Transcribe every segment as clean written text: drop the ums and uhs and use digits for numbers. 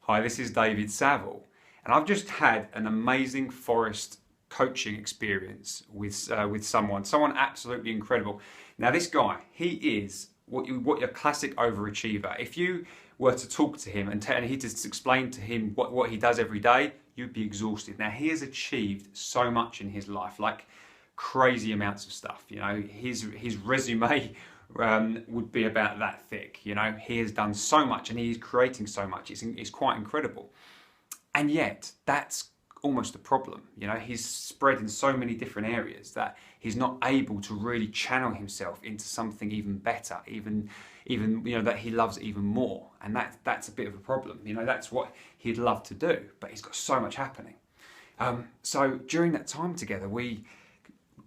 Hi, this is David Saville, and I've just had an amazing forest coaching experience with someone absolutely incredible. Now, this guy, he is what your classic overachiever. If you were to talk to him and he just explain to him what he does every day, you'd be exhausted. Now, he has achieved so much in his life, like crazy amounts of stuff. You know, his resume would be about that thick. You know, he has done so much and he's creating so much. It's quite incredible. And yet, that's almost a problem. You know, he's spread in so many different areas that he's not able to really channel himself into something even better, even you know, that he loves even more. And that's a bit of a problem. You know, that's what he'd love to do, but he's got so much happening. So during that time together, we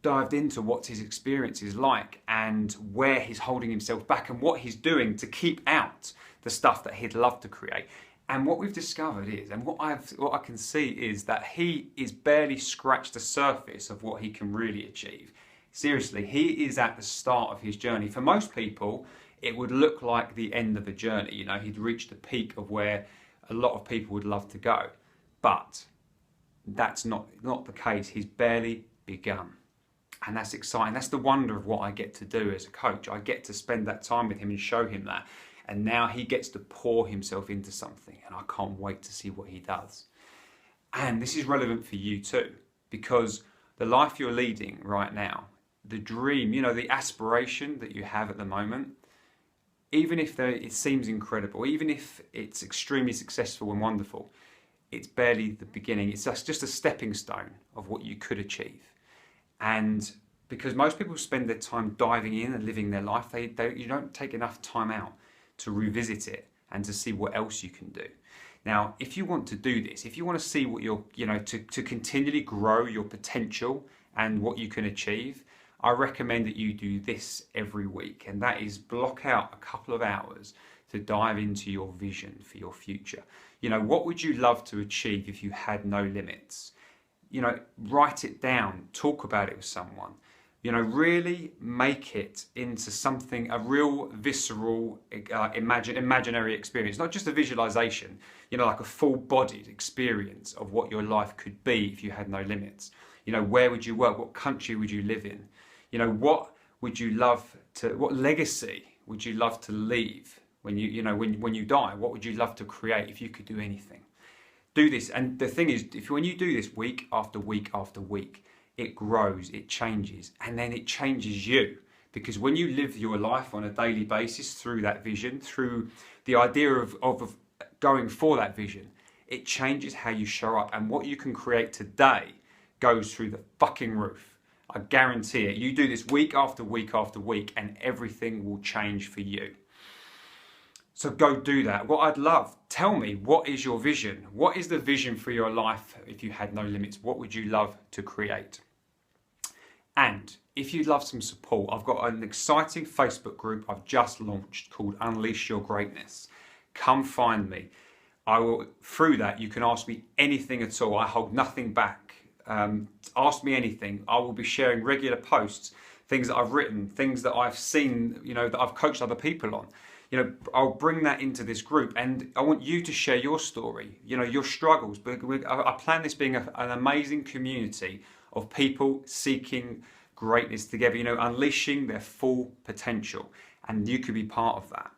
dived into what his experience is like and where he's holding himself back and what he's doing to keep out the stuff that he'd love to create. And what we've discovered is, and what I can see is that he is barely scratched the surface of what he can really achieve. Seriously, he is at the start of his journey. For most people, it would look like the end of the journey. You know, he'd reached the peak of where a lot of people would love to go. But that's not the case. He's barely begun. And that's exciting. That's the wonder of what I get to do as a coach. I get to spend that time with him and show him that. And now he gets to pour himself into something. And I can't wait to see what he does. And this is relevant for you too. Because the life you're leading right now, the dream, you know, the aspiration that you have at the moment, even if it seems incredible, even if it's extremely successful and wonderful, it's barely the beginning. It's just a stepping stone of what you could achieve. And because most people spend their time diving in and living their life, you don't take enough time out to revisit it and to see what else you can do. Now, if you want to do this, if you want to see what to continually grow your potential and what you can achieve, I recommend that you do this every week. And that is block out a couple of hours to dive into your vision for your future. You know, what would you love to achieve if you had no limits? You know, write it down, talk about it with someone. You know, really make it into something, a real visceral, imaginary experience, not just a visualization, you know, like a full-bodied experience of what your life could be if you had no limits. You know, where would you work? What country would you live in? You know, what legacy would you love to leave when when you die? What would you love to create if you could do anything? Do this, and the thing is, when you do this week after week after week, it grows, it changes, and then it changes you. Because when you live your life on a daily basis through that vision, through the idea of going for that vision, it changes how you show up, and what you can create today goes through the fucking roof. I guarantee it. You do this week after week after week, and everything will change for you. So go do that. What I'd love, tell me, what is your vision? What is the vision for your life if you had no limits? What would you love to create? And if you'd love some support, I've got an exciting Facebook group I've just launched called Unleash Your Greatness. Come find me. Through that, you can ask me anything at all. I hold nothing back. Ask me anything. I will be sharing regular posts, things that I've written, things that I've seen, you know, that I've coached other people on. You know, I'll bring that into this group, and I want you to share your story, you know, your struggles. But I plan this being an amazing community of people seeking greatness together, you know, unleashing their full potential, and you could be part of that.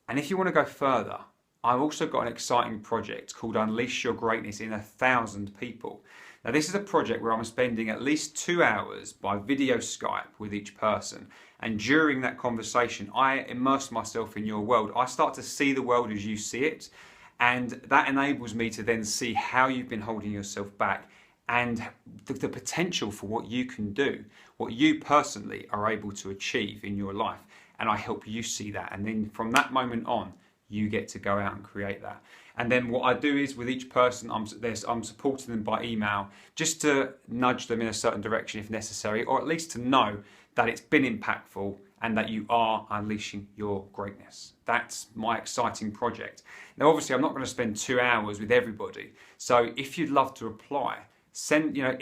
And if you want to go further, I've also got an exciting project called Unleash Your Greatness in 1,000 people. Now, this is a project where I'm spending at least 2 hours by video Skype with each person. And during that conversation, I immerse myself in your world. I start to see the world as you see it. And that enables me to then see how you've been holding yourself back and the potential for what you can do, what you personally are able to achieve in your life. And I help you see that. And then from that moment on, you get to go out and create that. And then what I do is with each person, I'm supporting them by email just to nudge them in a certain direction if necessary, or at least to know that it's been impactful and that you are unleashing your greatness. That's my exciting project. Now, obviously, I'm not going to spend 2 hours with everybody. So if you'd love to apply,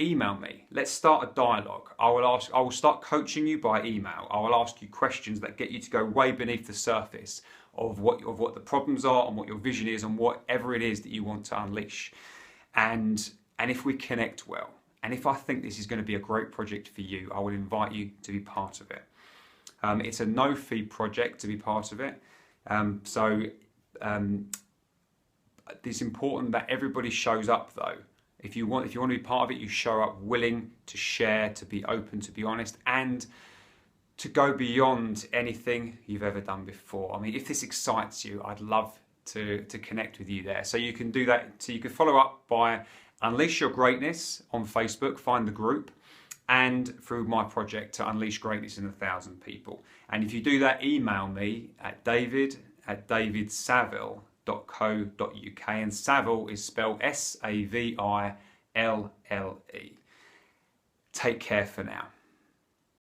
email me. Let's start a dialogue. I will start coaching you by email. I will ask you questions that get you to go way beneath the surface of what the problems are and what your vision is and whatever it is that you want to unleash. And if we connect well, and if I think this is going to be a great project for you, I will invite you to be part of it. It's a no-fee project to be part of it. It's important that everybody shows up though. If you want to be part of it, you show up willing to share, to be open, to be honest, and to go beyond anything you've ever done before. I mean, if this excites you, I'd love to connect with you there. So you can do that. So you can follow up by Unleash Your Greatness on Facebook, find the group, and through my project to unleash greatness in 1,000 people. And if you do that, email me at david@davidsaville.co.uk, and Saville is spelled Saville. Take care for now.